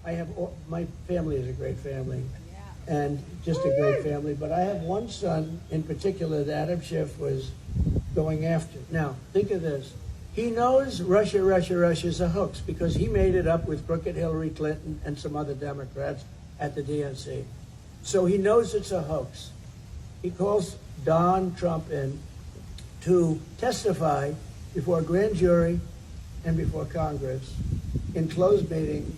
I have my family is a great family, and just a great family. But I have one son in particular that Adam Schiff was going after. Now, think of this. He knows Russia is a hoax because he made it up with crooked Hillary Clinton and some other Democrats at the DNC. So he knows it's a hoax. He calls Don Trump in to testify before a grand jury and before Congress in closed meetings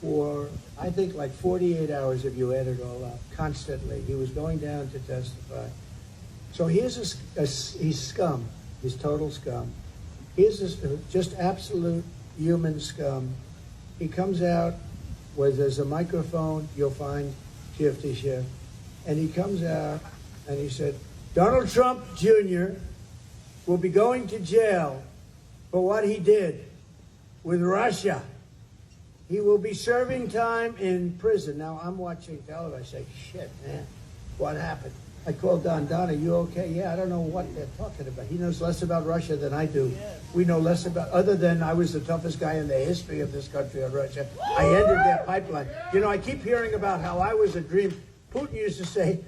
for, I think, like 48 hours if you add it all up, constantly. He was going down to testify. So he's scum. He's total scum. He's just absolute human scum. He comes out where there's a microphone, you'll find Shifty Schiff, and he comes out and he said, Donald Trump Jr. will be going to jail for what he did with Russia. He will be serving time in prison. Now, I'm watching television. I say, shit, man, what happened? I called Don. Don, are you okay? Yeah, I don't know what they're talking about. He knows less about Russia than I do. Yes. We know less about, other than I was the toughest guy in the history of this country on Russia. I ended their pipeline. You know, I keep hearing about how I was a dream. Putin used to say,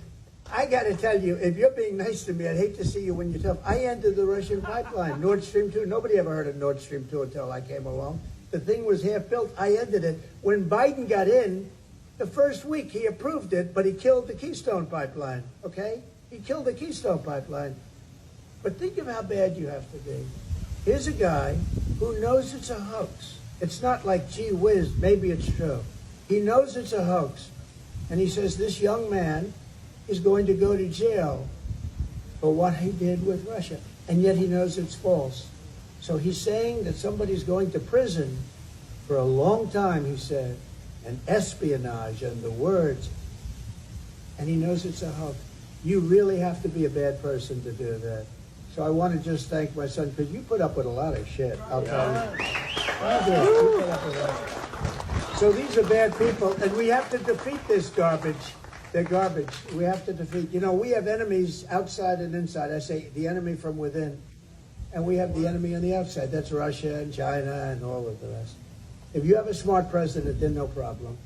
I got to tell you, if you're being nice to me, I'd hate to see you when you're tough. I ended the Russian pipeline, Nord Stream 2. Nobody ever heard of Nord Stream 2 until I came along. The thing was half built. I ended it. When Biden got in, the first week he approved it, but he killed the Keystone Pipeline, okay? He killed the Keystone Pipeline. But think of how bad you have to be. Here's a guy who knows it's a hoax. It's not like, gee whiz, maybe it's true. He knows it's a hoax. And he says this young man is going to go to jail for what he did with Russia. And yet he knows it's false. So he's saying that somebody's going to prison for a long time, he said, and espionage and the words. And he knows it's a hoax. You really have to be a bad person to do that. So I want to just thank my son, because you put up with a lot of shit, I'll tell you. You put up with that. So these are bad people, and we have to defeat this garbage. They're garbage. We have to defeat. You know, we have enemies outside and inside. I say the enemy from within. And we have the enemy on the outside. That's Russia and China and all of the rest. If you have a smart president, then no problem.